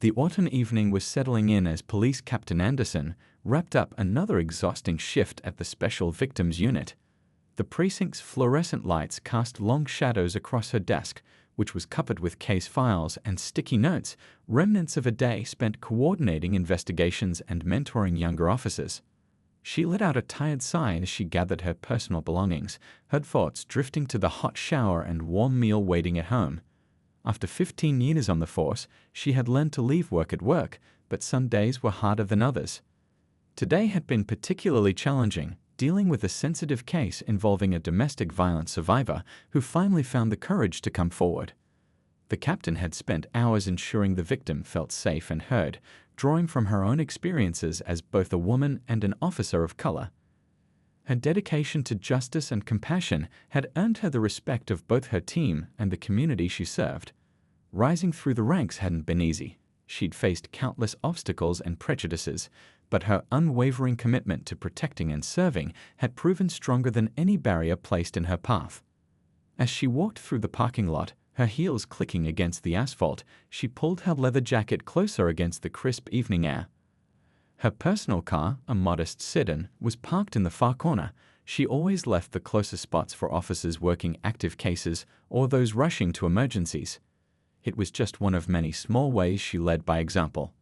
The autumn evening was settling in as Police Captain Anderson wrapped up another exhausting shift at the Special Victims Unit. The precinct's fluorescent lights cast long shadows across her desk, which was covered with case files and sticky notes, remnants of a day spent coordinating investigations and mentoring younger officers. She let out a tired sigh as she gathered her personal belongings, her thoughts drifting to the hot shower and warm meal waiting at home. After 15 years on the force, she had learned to leave work at work, but some days were harder than others. Today had been particularly challenging, dealing with a sensitive case involving a domestic violence survivor who finally found the courage to come forward. The captain had spent hours ensuring the victim felt safe and heard, drawing from her own experiences as both a woman and an officer of color. Her dedication to justice and compassion had earned her the respect of both her team and the community she served. Rising through the ranks hadn't been easy. She'd faced countless obstacles and prejudices, but her unwavering commitment to protecting and serving had proven stronger than any barrier placed in her path. As she walked through the parking lot, her heels clicking against the asphalt, she pulled her leather jacket closer against the crisp evening air. Her personal car, a modest sedan, was parked in the far corner. She always left the closest spots for officers working active cases or those rushing to emergencies. It was just one of many small ways she led by example.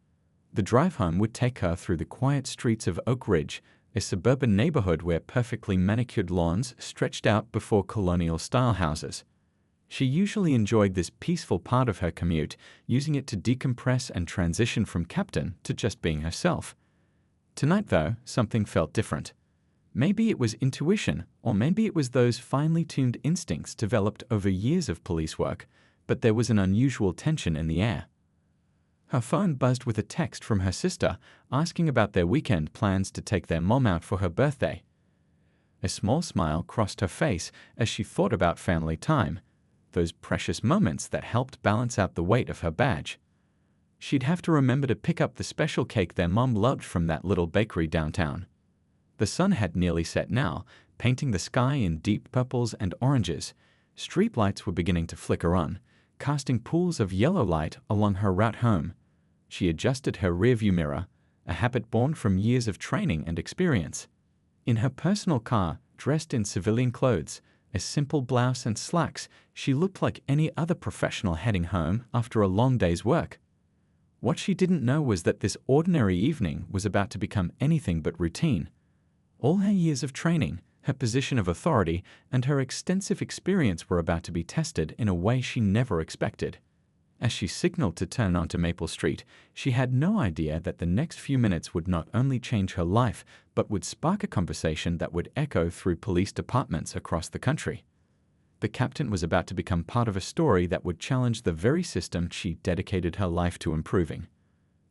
The drive home would take her through the quiet streets of Oak Ridge, a suburban neighborhood where perfectly manicured lawns stretched out before colonial-style houses. She usually enjoyed this peaceful part of her commute, using it to decompress and transition from captain to just being herself. Tonight, though, something felt different. Maybe it was intuition, or maybe it was those finely tuned instincts developed over years of police work, but there was an unusual tension in the air. Her phone buzzed with a text from her sister asking about their weekend plans to take their mom out for her birthday. A small smile crossed her face as she thought about family time, those precious moments that helped balance out the weight of her badge. She'd have to remember to pick up the special cake their mom loved from that little bakery downtown. The sun had nearly set now, painting the sky in deep purples and oranges. Streetlights were beginning to flicker on, casting pools of yellow light along her route home. She adjusted her rearview mirror, a habit born from years of training and experience. In her personal car, dressed in civilian clothes, a simple blouse and slacks, she looked like any other professional heading home after a long day's work. What she didn't know was that this ordinary evening was about to become anything but routine. All her years of training, her position of authority, and her extensive experience were about to be tested in a way she never expected. As she signaled to turn onto Maple Street, she had no idea that the next few minutes would not only change her life, but would spark a conversation that would echo through police departments across the country. The captain was about to become part of a story that would challenge the very system she dedicated her life to improving.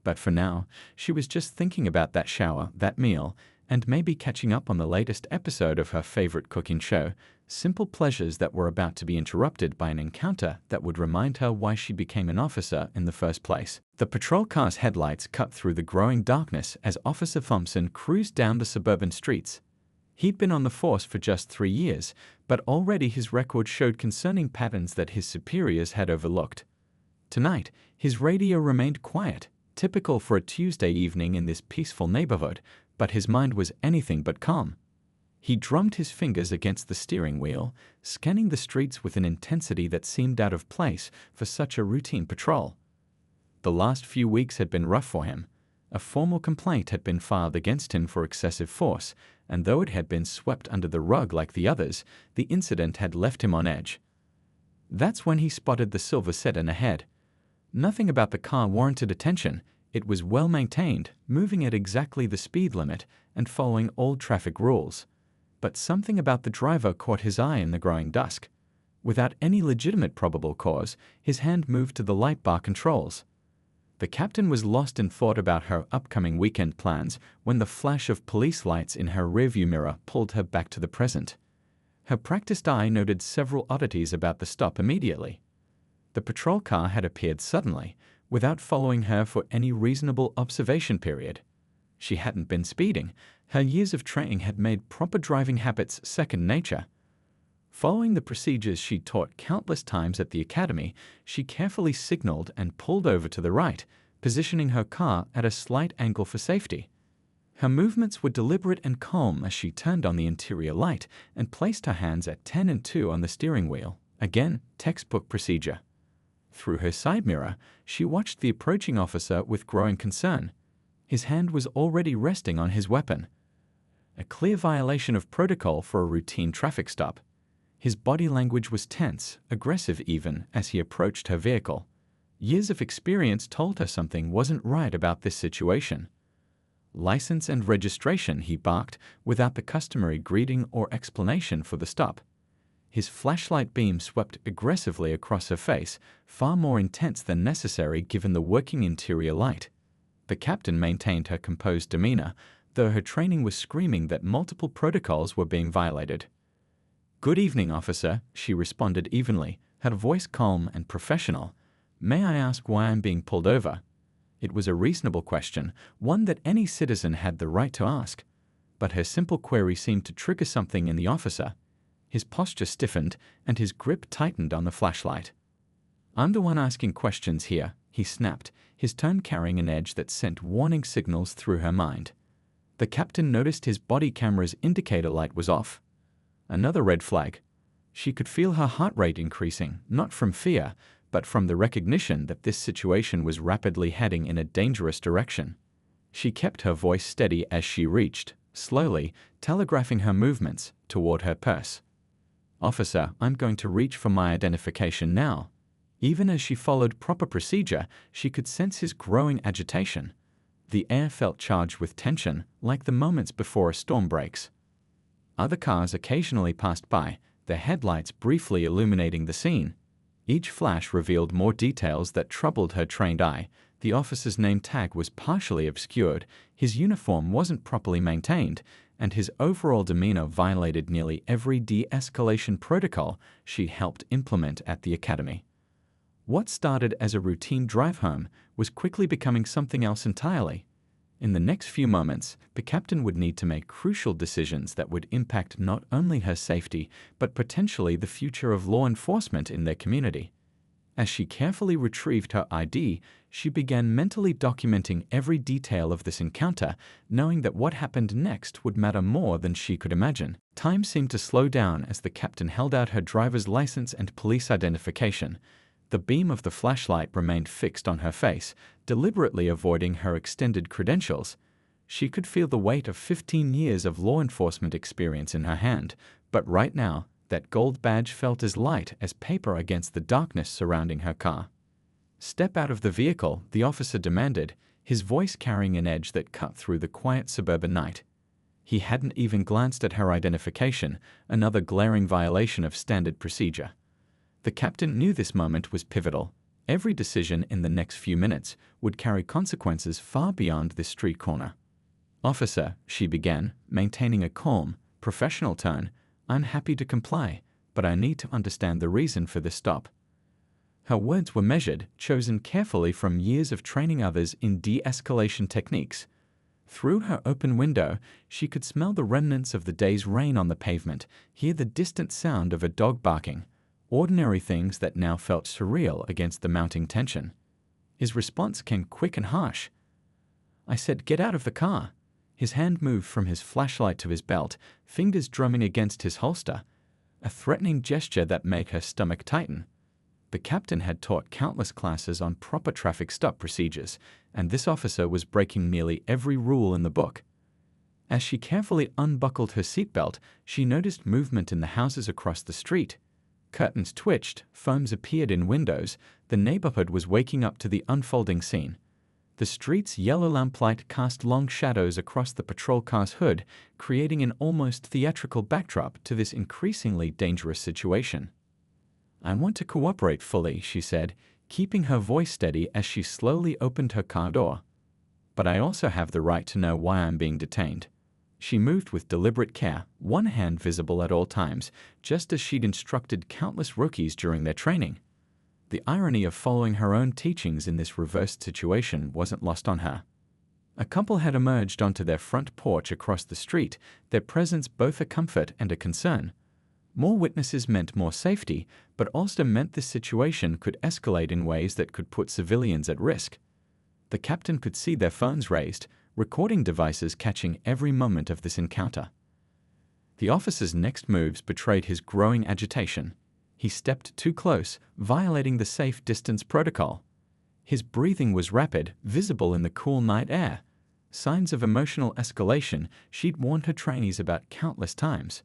But for now, she was just thinking about that shower, that meal, and maybe catching up on the latest episode of her favorite cooking show, simple pleasures that were about to be interrupted by an encounter that would remind her why she became an officer in the first place. The patrol car's headlights cut through the growing darkness as Officer Thompson cruised down the suburban streets. He'd been on the force for just 3 years, but already his record showed concerning patterns that his superiors had overlooked. Tonight, his radio remained quiet, typical for a Tuesday evening in this peaceful neighborhood, but his mind was anything but calm. He drummed his fingers against the steering wheel, scanning the streets with an intensity that seemed out of place for such a routine patrol. The last few weeks had been rough for him. A formal complaint had been filed against him for excessive force, and though it had been swept under the rug like the others, the incident had left him on edge. That's when he spotted the silver sedan ahead. Nothing about the car warranted attention. It was well maintained, moving at exactly the speed limit and following all traffic rules. But something about the driver caught his eye in the growing dusk. Without any legitimate probable cause, his hand moved to the light bar controls. The captain was lost in thought about her upcoming weekend plans when the flash of police lights in her rearview mirror pulled her back to the present. Her practiced eye noted several oddities about the stop immediately. The patrol car had appeared suddenly, without following her for any reasonable observation period. She hadn't been speeding. Her years of training had made proper driving habits second nature. Following the procedures she'd taught countless times at the academy, she carefully signaled and pulled over to the right, positioning her car at a slight angle for safety. Her movements were deliberate and calm as she turned on the interior light and placed her hands at 10 and 2 on the steering wheel. Again, textbook procedure. Through her side mirror, she watched the approaching officer with growing concern. His hand was already resting on his weapon. A clear violation of protocol for a routine traffic stop. His body language was tense, aggressive even, as he approached her vehicle. Years of experience told her something wasn't right about this situation. "License and registration," he barked, without the customary greeting or explanation for the stop. His flashlight beam swept aggressively across her face, far more intense than necessary given the working interior light. The captain maintained her composed demeanor, though her training was screaming that multiple protocols were being violated. "Good evening, officer," she responded evenly, her voice calm and professional. "May I ask why I'm being pulled over?" It was a reasonable question, one that any citizen had the right to ask. But her simple query seemed to trigger something in the officer. His posture stiffened, and his grip tightened on the flashlight. "I'm the one asking questions here," he snapped, his tone carrying an edge that sent warning signals through her mind. The captain noticed his body camera's indicator light was off. Another red flag. She could feel her heart rate increasing, not from fear, but from the recognition that this situation was rapidly heading in a dangerous direction. She kept her voice steady as she reached, slowly, telegraphing her movements, toward her purse. "Officer, I'm going to reach for my identification now." Even as she followed proper procedure, she could sense his growing agitation. The air felt charged with tension, like the moments before a storm breaks. Other cars occasionally passed by, their headlights briefly illuminating the scene. Each flash revealed more details that troubled her trained eye. The officer's name tag was partially obscured, his uniform wasn't properly maintained, and his overall demeanor violated nearly every de-escalation protocol she helped implement at the academy. What started as a routine drive home was quickly becoming something else entirely. In the next few moments, the captain would need to make crucial decisions that would impact not only her safety, but potentially the future of law enforcement in their community. As she carefully retrieved her ID, she began mentally documenting every detail of this encounter, knowing that what happened next would matter more than she could imagine. Time seemed to slow down as the captain held out her driver's license and police identification. The beam of the flashlight remained fixed on her face, deliberately avoiding her extended credentials. She could feel the weight of 15 years of law enforcement experience in her hand, but right now, that gold badge felt as light as paper against the darkness surrounding her car. "Step out of the vehicle," the officer demanded, his voice carrying an edge that cut through the quiet suburban night. He hadn't even glanced at her identification, another glaring violation of standard procedure. The captain knew this moment was pivotal. Every decision in the next few minutes would carry consequences far beyond this street corner. "Officer," she began, maintaining a calm, professional tone, "I'm happy to comply, but I need to understand the reason for this stop." Her words were measured, chosen carefully from years of training others in de-escalation techniques. Through her open window, she could smell the remnants of the day's rain on the pavement, hear the distant sound of a dog barking. Ordinary things that now felt surreal against the mounting tension. His response came quick and harsh. "I said, get out of the car." His hand moved from his flashlight to his belt, fingers drumming against his holster, a threatening gesture that made her stomach tighten. The captain had taught countless classes on proper traffic stop procedures, and this officer was breaking nearly every rule in the book. As she carefully unbuckled her seatbelt, she noticed movement in the houses across the street. Curtains twitched, foams appeared in windows, the neighborhood was waking up to the unfolding scene. The street's yellow lamplight cast long shadows across the patrol car's hood, creating an almost theatrical backdrop to this increasingly dangerous situation. "I want to cooperate fully," she said, keeping her voice steady as she slowly opened her car door. "But I also have the right to know why I'm being detained." She moved with deliberate care, one hand visible at all times, just as she'd instructed countless rookies during their training. The irony of following her own teachings in this reversed situation wasn't lost on her. A couple had emerged onto their front porch across the street, their presence both a comfort and a concern. More witnesses meant more safety, but also meant this situation could escalate in ways that could put civilians at risk. The captain could see their phones raised, recording devices catching every moment of this encounter. The officer's next moves betrayed his growing agitation. He stepped too close, violating the safe distance protocol. His breathing was rapid, visible in the cool night air. Signs of emotional escalation she'd warned her trainees about countless times.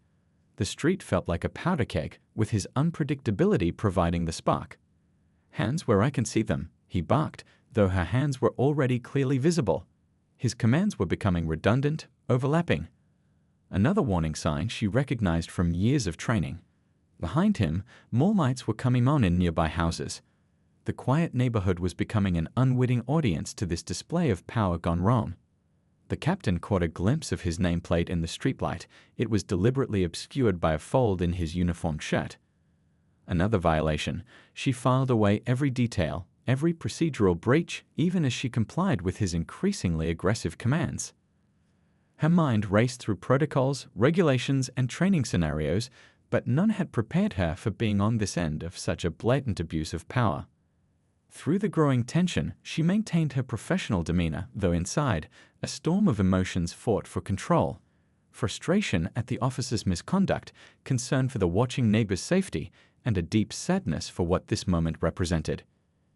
The street felt like a powder keg, with his unpredictability providing the spark. "Hands where I can see them," he barked, though her hands were already clearly visible. His commands were becoming redundant, overlapping. Another warning sign she recognized from years of training. Behind him, more lights were coming on in nearby houses. The quiet neighborhood was becoming an unwitting audience to this display of power gone wrong. The captain caught a glimpse of his nameplate in the streetlight. It was deliberately obscured by a fold in his uniform shirt. Another violation. She filed away every detail, every procedural breach, even as she complied with his increasingly aggressive commands. Her mind raced through protocols, regulations, and training scenarios, but none had prepared her for being on this end of such a blatant abuse of power. Through the growing tension, she maintained her professional demeanor, though inside, a storm of emotions fought for control. Frustration at the officer's misconduct, concern for the watching neighbor's safety, and a deep sadness for what this moment represented.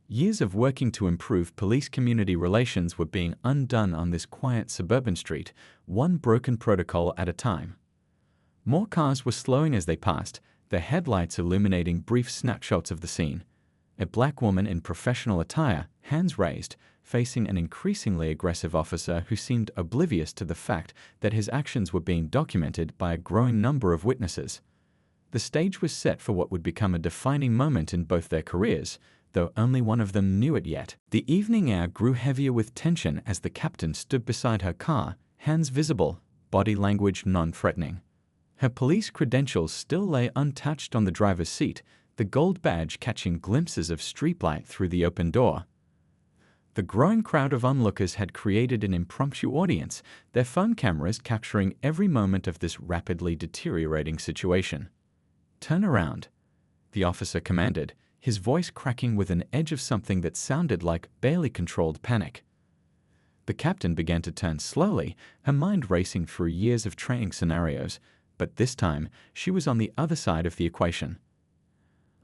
Years of working to improve police-community relations were being undone on this quiet suburban street, one broken protocol at a time. More cars were slowing as they passed, their headlights illuminating brief snapshots of the scene. A black woman in professional attire, hands raised, facing an increasingly aggressive officer who seemed oblivious to the fact that his actions were being documented by a growing number of witnesses. The stage was set for what would become a defining moment in both their careers, though only one of them knew it yet. The evening air grew heavier with tension as the captain stood beside her car, hands visible, body language non-threatening. Her police credentials still lay untouched on the driver's seat, the gold badge catching glimpses of streetlight through the open door. The growing crowd of onlookers had created an impromptu audience, their phone cameras capturing every moment of this rapidly deteriorating situation. "Turn around," the officer commanded, his voice cracking with an edge of something that sounded like barely controlled panic. The captain began to turn slowly, her mind racing through years of training scenarios, but this time she was on the other side of the equation.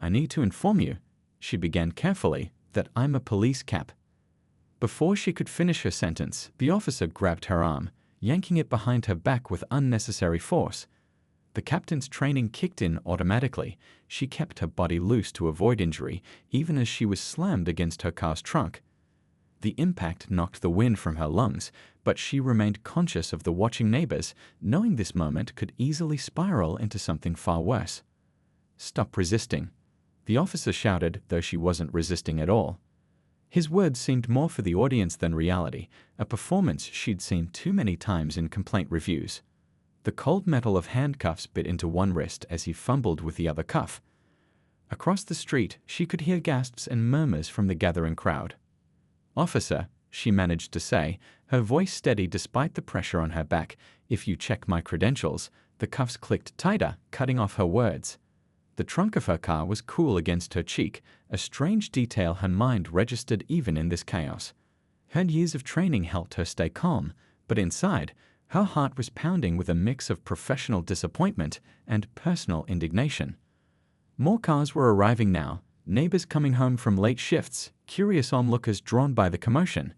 "I need to inform you," she began carefully, "that I'm a police cap." Before she could finish her sentence, the officer grabbed her arm, yanking it behind her back with unnecessary force. The captain's training kicked in automatically. She kept her body loose to avoid injury, even as she was slammed against her car's trunk. The impact knocked the wind from her lungs, but she remained conscious of the watching neighbors, knowing this moment could easily spiral into something far worse. "Stop resisting," the officer shouted, though she wasn't resisting at all. His words seemed more for the audience than reality, a performance she'd seen too many times in complaint reviews. The cold metal of handcuffs bit into one wrist as he fumbled with the other cuff. Across the street, she could hear gasps and murmurs from the gathering crowd. "Officer," she managed to say, her voice steady despite the pressure on her back, "if you check my credentials." The cuffs clicked tighter, cutting off her words. The trunk of her car was cool against her cheek, a strange detail her mind registered even in this chaos. Her years of training helped her stay calm, but inside, her heart was pounding with a mix of professional disappointment and personal indignation. More cars were arriving now, neighbors coming home from late shifts, curious onlookers drawn by the commotion.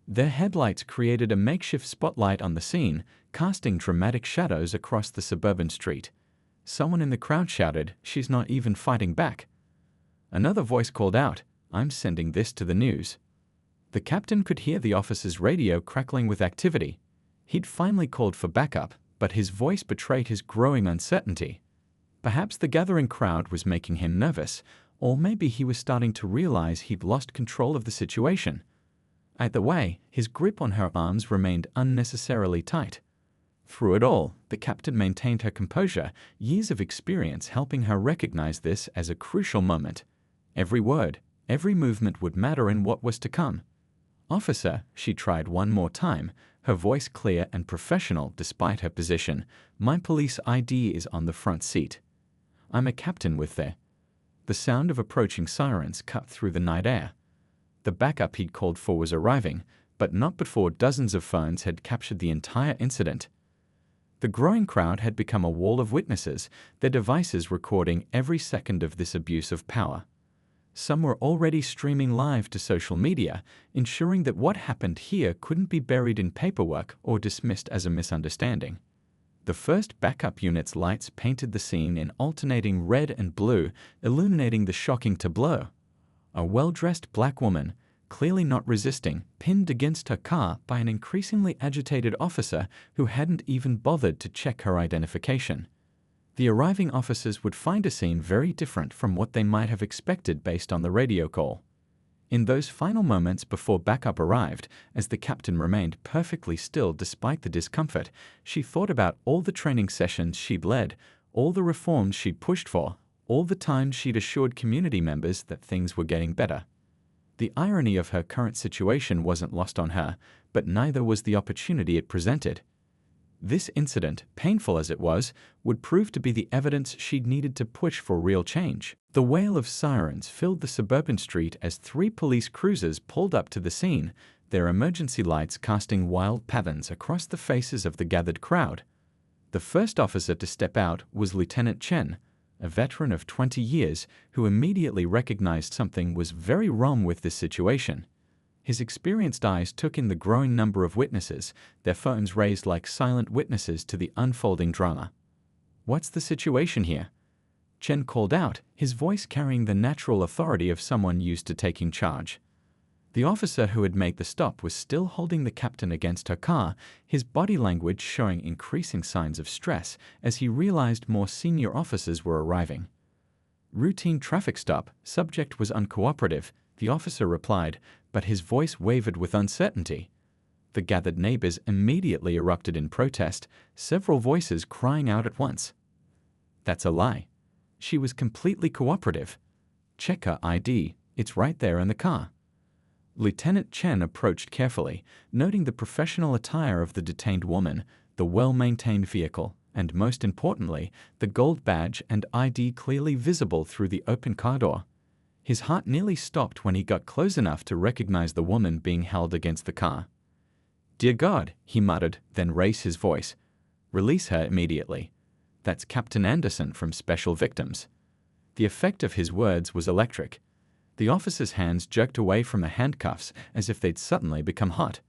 Their headlights created a makeshift spotlight on the scene, casting dramatic shadows across the suburban street. Someone in the crowd shouted, "She's not even fighting back." Another voice called out, "I'm sending this to the news." The captain could hear the officer's radio crackling with activity. He'd finally called for backup, but his voice betrayed his growing uncertainty. Perhaps the gathering crowd was making him nervous, or maybe he was starting to realize he'd lost control of the situation. Either way, his grip on her arms remained unnecessarily tight. Through it all, the captain maintained her composure, years of experience helping her recognize this as a crucial moment. Every word, every movement would matter in what was to come. "Officer," she tried one more time, her voice clear and professional despite her position, "my police ID is on the front seat. I'm a captain with the..." The sound of approaching sirens cut through the night air. The backup he'd called for was arriving, but not before dozens of phones had captured the entire incident. The growing crowd had become a wall of witnesses, their devices recording every second of this abuse of power. Some were already streaming live to social media, ensuring that what happened here couldn't be buried in paperwork or dismissed as a misunderstanding. The first backup unit's lights painted the scene in alternating red and blue, illuminating the shocking tableau. A well-dressed black woman, clearly not resisting, pinned against her car by an increasingly agitated officer who hadn't even bothered to check her identification. The arriving officers would find a scene very different from what they might have expected based on the radio call. In those final moments before backup arrived, as the captain remained perfectly still despite the discomfort, she thought about all the training sessions she'd led, all the reforms she'd pushed for, all the times she'd assured community members that things were getting better. The irony of her current situation wasn't lost on her, but neither was the opportunity it presented. This incident, painful as it was, would prove to be the evidence she'd needed to push for real change. The wail of sirens filled the suburban street as 3 police cruisers pulled up to the scene, their emergency lights casting wild patterns across the faces of the gathered crowd. The first officer to step out was Lieutenant Chen, a veteran of 20 years who immediately recognized something was very wrong with this situation. His experienced eyes took in the growing number of witnesses, their phones raised like silent witnesses to the unfolding drama. "What's the situation here?" Chen called out, his voice carrying the natural authority of someone used to taking charge. The officer who had made the stop was still holding the captain against her car, his body language showing increasing signs of stress as he realized more senior officers were arriving. "Routine traffic stop, subject was uncooperative," the officer replied, but his voice wavered with uncertainty. The gathered neighbors immediately erupted in protest, several voices crying out at once. "That's a lie. She was completely cooperative. Check her ID, it's right there in the car." Lieutenant Chen approached carefully, noting the professional attire of the detained woman, the well-maintained vehicle, and most importantly, the gold badge and ID clearly visible through the open car door. His heart nearly stopped when he got close enough to recognize the woman being held against the car. "Dear God," he muttered, then raised his voice. "Release her immediately. That's Captain Anderson from Special Victims." The effect of his words was electric. The officer's hands jerked away from the handcuffs as if they'd suddenly become hot.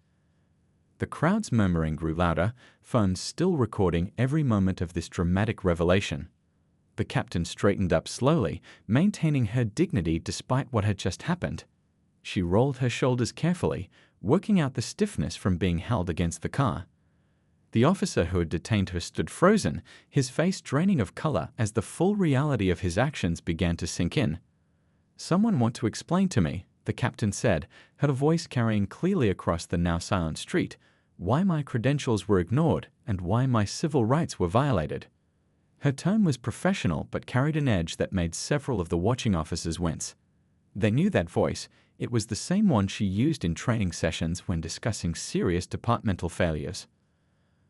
The crowd's murmuring grew louder, phones still recording every moment of this dramatic revelation. The captain straightened up slowly, maintaining her dignity despite what had just happened. She rolled her shoulders carefully, working out the stiffness from being held against the car. The officer who had detained her stood frozen, his face draining of color as the full reality of his actions began to sink in. "Someone want to explain to me," the captain said, her voice carrying clearly across the now silent street, "why my credentials were ignored and why my civil rights were violated." Her tone was professional but carried an edge that made several of the watching officers wince. They knew that voice. It was the same one she used in training sessions when discussing serious departmental failures.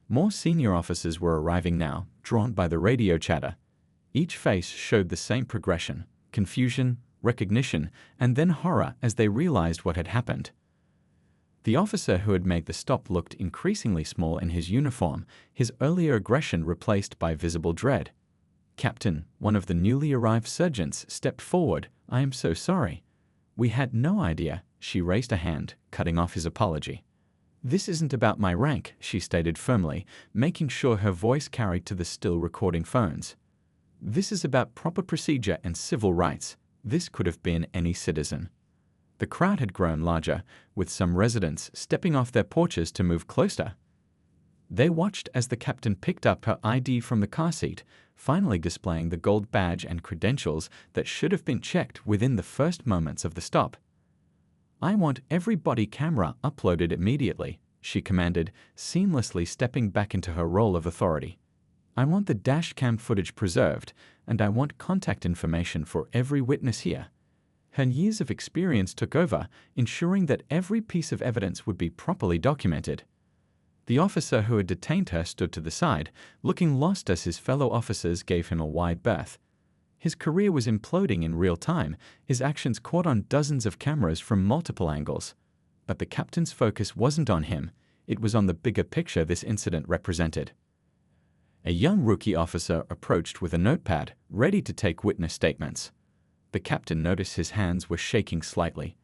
More senior officers were arriving now, drawn by the radio chatter. Each face showed the same progression: confusion, recognition, and then horror as they realized what had happened. The officer who had made the stop looked increasingly small in his uniform, his earlier aggression replaced by visible dread. "Captain," one of the newly arrived sergeants stepped forward. "I am so sorry. We had no idea." She raised a hand, cutting off his apology. "This isn't about my rank," she stated firmly, making sure her voice carried to the still recording phones. "This is about proper procedure and civil rights. This could have been any citizen." The crowd had grown larger, with some residents stepping off their porches to move closer. They watched as the captain picked up her ID from the car seat, finally displaying the gold badge and credentials that should have been checked within the first moments of the stop. "I want every body camera uploaded immediately," she commanded, seamlessly stepping back into her role of authority. "I want the dash cam footage preserved, and I want contact information for every witness here." Her years of experience took over, ensuring that every piece of evidence would be properly documented. The officer who had detained her stood to the side, looking lost as his fellow officers gave him a wide berth. His career was imploding in real time, his actions caught on dozens of cameras from multiple angles. But the captain's focus wasn't on him, it was on the bigger picture this incident represented. A young rookie officer approached with a notepad, ready to take witness statements. The captain noticed his hands were shaking slightly.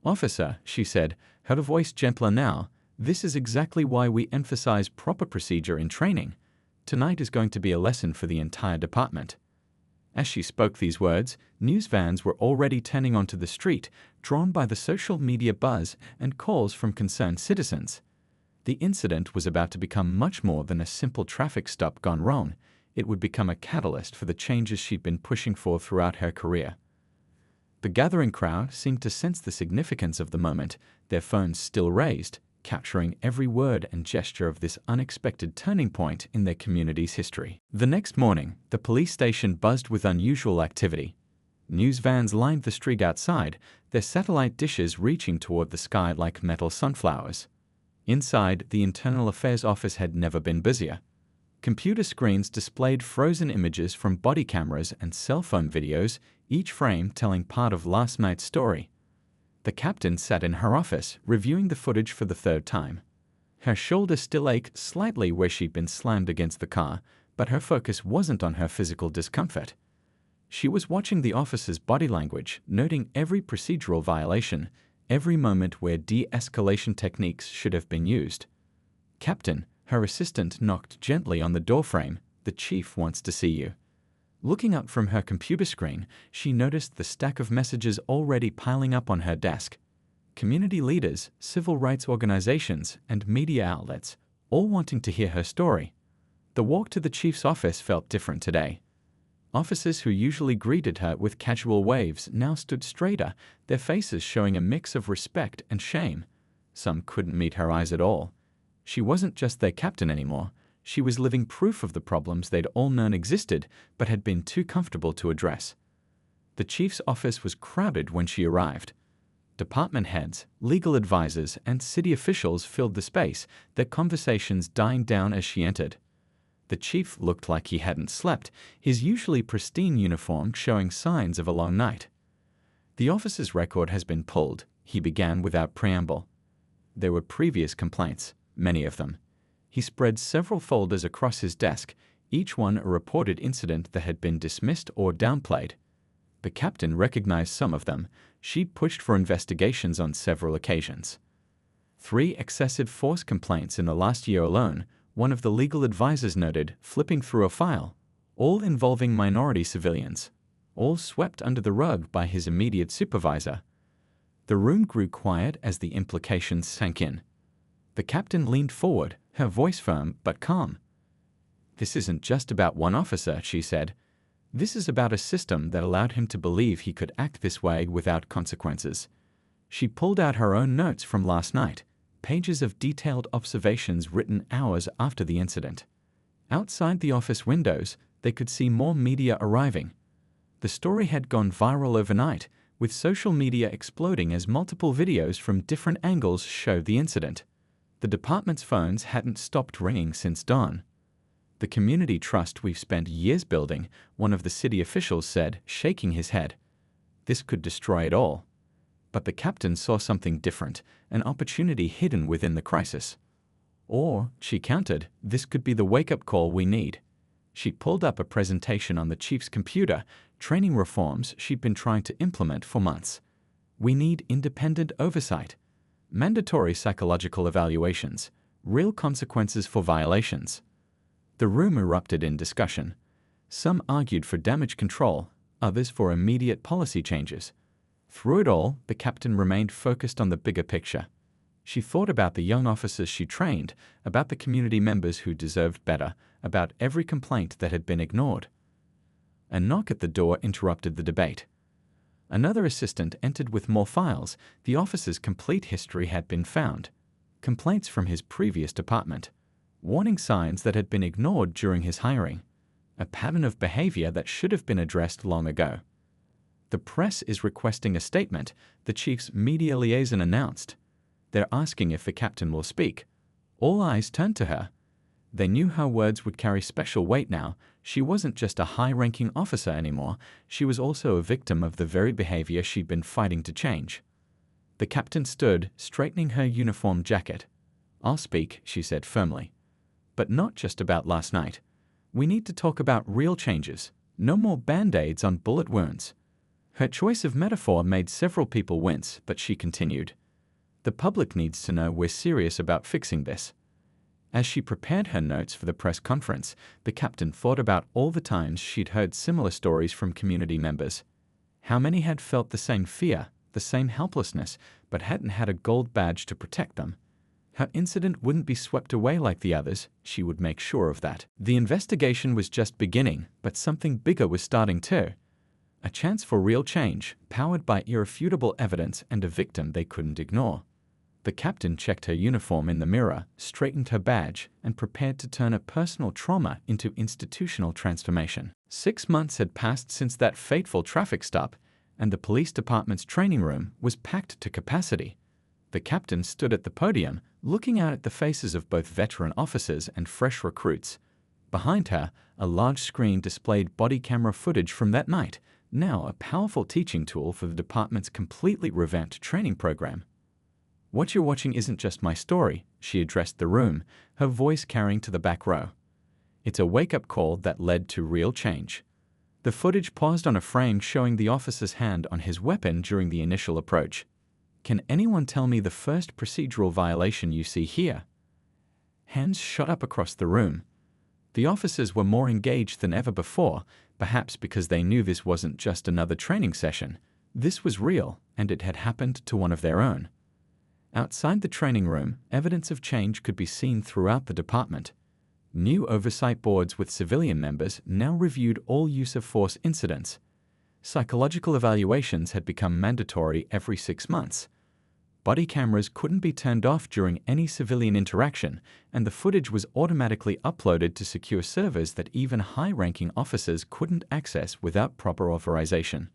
"Officer," she said, her voice gentler now, "this is exactly why we emphasize proper procedure in training. Tonight is going to be a lesson for the entire department." As she spoke these words, news vans were already turning onto the street, drawn by the social media buzz and calls from concerned citizens. The incident was about to become much more than a simple traffic stop gone wrong. It would become a catalyst for the changes she'd been pushing for throughout her career. The gathering crowd seemed to sense the significance of the moment, their phones still raised, capturing every word and gesture of this unexpected turning point in their community's history. The next morning, the police station buzzed with unusual activity. News vans lined the street outside, their satellite dishes reaching toward the sky like metal sunflowers. Inside, the Internal Affairs office had never been busier. Computer screens displayed frozen images from body cameras and cell phone videos, each frame telling part of last night's story. The captain sat in her office, reviewing the footage for the third time. Her shoulder still ached slightly where she'd been slammed against the car, but her focus wasn't on her physical discomfort. She was watching the officer's body language, noting every procedural violation, every moment where de-escalation techniques should have been used. "Captain," her assistant knocked gently on the doorframe, "the chief wants to see you." Looking up from her computer screen, she noticed the stack of messages already piling up on her desk. Community leaders, civil rights organizations, and media outlets, all wanting to hear her story. The walk to the chief's office felt different today. Officers who usually greeted her with casual waves now stood straighter, their faces showing a mix of respect and shame. Some couldn't meet her eyes at all. She wasn't just their captain anymore. She was living proof of the problems they'd all known existed but had been too comfortable to address. The chief's office was crowded when she arrived. Department heads, legal advisors, and city officials filled the space, their conversations dying down as she entered. The chief looked like he hadn't slept, his usually pristine uniform showing signs of a long night. "The officer's record has been pulled," he began without preamble. There were previous complaints, many of them. He spread several folders across his desk, each one a reported incident that had been dismissed or downplayed. The captain recognized some of them. She'd pushed for investigations on several occasions. 3 excessive force complaints in the last year alone, one of the legal advisors noted, flipping through a file, all involving minority civilians, all swept under the rug by his immediate supervisor. The room grew quiet as the implications sank in. The captain leaned forward, her voice firm but calm. "This isn't just about one officer," she said. "This is about a system that allowed him to believe he could act this way without consequences." She pulled out her own notes from last night, pages of detailed observations written hours after the incident. Outside the office windows, they could see more media arriving. The story had gone viral overnight, with social media exploding as multiple videos from different angles showed the incident. The department's phones hadn't stopped ringing since dawn. "The community trust we've spent years building," one of the city officials said, shaking his head. "This could destroy it all." But the captain saw something different, an opportunity hidden within the crisis. "Or," she countered, "this could be the wake-up call we need." She pulled up a presentation on the chief's computer, training reforms she'd been trying to implement for months. "We need independent oversight, mandatory psychological evaluations, real consequences for violations." The room erupted in discussion. Some argued for damage control, others for immediate policy changes. Through it all, the captain remained focused on the bigger picture. She thought about the young officers she trained, about the community members who deserved better, about every complaint that had been ignored. A knock at the door interrupted the debate. Another assistant entered with more files. The officer's complete history had been found. Complaints from his previous department. Warning signs that had been ignored during his hiring. A pattern of behavior that should have been addressed long ago. "The press is requesting a statement," the chief's media liaison announced. "They're asking if the captain will speak." All eyes turned to her. They knew her words would carry special weight now. She wasn't just a high-ranking officer anymore, she was also a victim of the very behavior she'd been fighting to change. The captain stood, straightening her uniform jacket. "I'll speak," she said firmly. "But not just about last night. We need to talk about real changes. No more band-aids on bullet wounds." Her choice of metaphor made several people wince, but she continued. "The public needs to know we're serious about fixing this." As she prepared her notes for the press conference, the captain thought about all the times she'd heard similar stories from community members. How many had felt the same fear, the same helplessness, but hadn't had a gold badge to protect them? Her incident wouldn't be swept away like the others, she would make sure of that. The investigation was just beginning, but something bigger was starting too. A chance for real change, powered by irrefutable evidence and a victim they couldn't ignore. The captain checked her uniform in the mirror, straightened her badge, and prepared to turn a personal trauma into institutional transformation. 6 months had passed since that fateful traffic stop, and the police department's training room was packed to capacity. The captain stood at the podium, looking out at the faces of both veteran officers and fresh recruits. Behind her, a large screen displayed body camera footage from that night, now a powerful teaching tool for the department's completely revamped training program. "What you're watching isn't just my story," she addressed the room, her voice carrying to the back row. "It's a wake-up call that led to real change." The footage paused on a frame showing the officer's hand on his weapon during the initial approach. "Can anyone tell me the first procedural violation you see here?" Hands shot up across the room. The officers were more engaged than ever before, perhaps because they knew this wasn't just another training session. This was real, and it had happened to one of their own. Outside the training room, evidence of change could be seen throughout the department. New oversight boards with civilian members now reviewed all use-of-force incidents. Psychological evaluations had become mandatory every 6 months. Body cameras couldn't be turned off during any civilian interaction, and the footage was automatically uploaded to secure servers that even high-ranking officers couldn't access without proper authorization.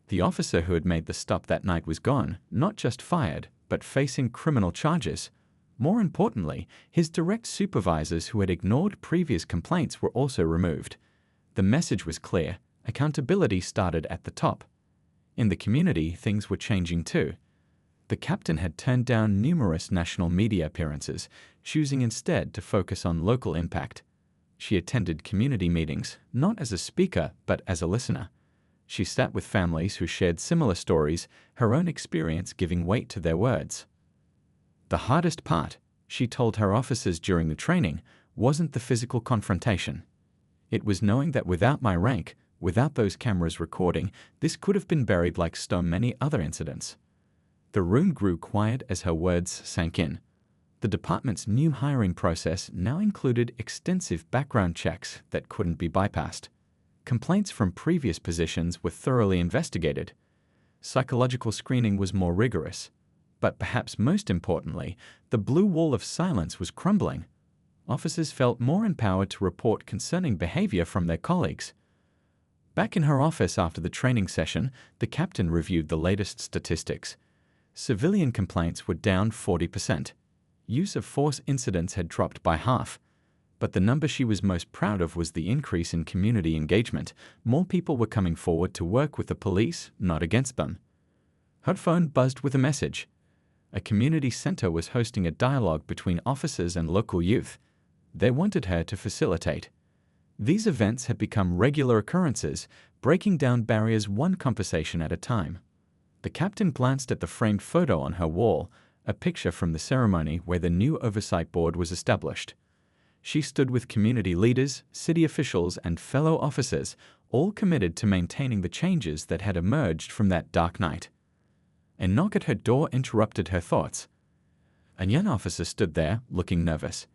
The officer who had made the stop that night was gone, not just fired, but facing criminal charges. More importantly, his direct supervisors who had ignored previous complaints were also removed. The message was clear: accountability started at the top. In the community, things were changing too. The captain had turned down numerous national media appearances, choosing instead to focus on local impact. She attended community meetings, not as a speaker, but as a listener. She sat with families who shared similar stories, her own experience giving weight to their words. "The hardest part," she told her officers during the training, wasn't the physical confrontation. "It was knowing that without my rank, without those cameras recording, this could have been buried like so many other incidents." The room grew quiet as her words sank in. The department's new hiring process now included extensive background checks that couldn't be bypassed. Complaints from previous positions were thoroughly investigated. Psychological screening was more rigorous. But perhaps most importantly, the blue wall of silence was crumbling. Officers felt more empowered to report concerning behavior from their colleagues. Back in her office after the training session, the captain reviewed the latest statistics. Civilian complaints were down 40%. Use of force incidents had dropped by half. But the number she was most proud of was the increase in community engagement. More people were coming forward to work with the police, not against them. Her phone buzzed with a message. A community center was hosting a dialogue between officers and local youth. They wanted her to facilitate. These events had become regular occurrences, breaking down barriers one conversation at a time. The captain glanced at the framed photo on her wall, a picture from the ceremony where the new oversight board was established. She stood with community leaders, city officials, and fellow officers, all committed to maintaining the changes that had emerged from that dark night. A knock at her door interrupted her thoughts. A young officer stood there, looking nervous.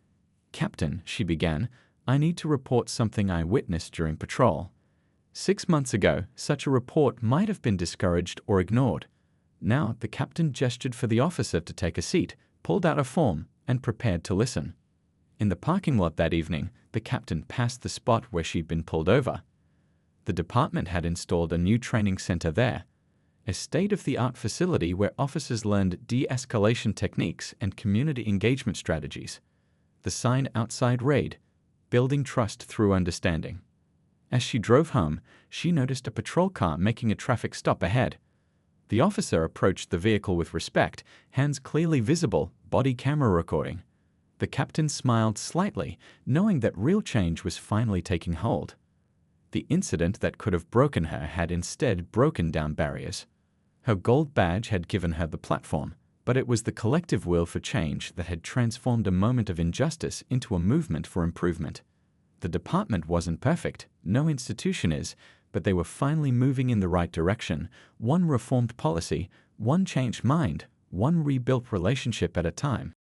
"Captain," she began, "I need to report something I witnessed during patrol. 6 months ago, such a report might have been discouraged or ignored. Now, the captain gestured for the officer to take a seat, pulled out a form, and prepared to listen. In the parking lot that evening, the captain passed the spot where she'd been pulled over. The department had installed a new training center there, a state-of-the-art facility where officers learned de-escalation techniques and community engagement strategies. The sign outside read, "Building trust through understanding." As she drove home, she noticed a patrol car making a traffic stop ahead. The officer approached the vehicle with respect, hands clearly visible, body camera recording. The captain smiled slightly, knowing that real change was finally taking hold. The incident that could have broken her had instead broken down barriers. Her gold badge had given her the platform, but it was the collective will for change that had transformed a moment of injustice into a movement for improvement. The department wasn't perfect, no institution is, but they were finally moving in the right direction, one reformed policy, one changed mind, one rebuilt relationship at a time.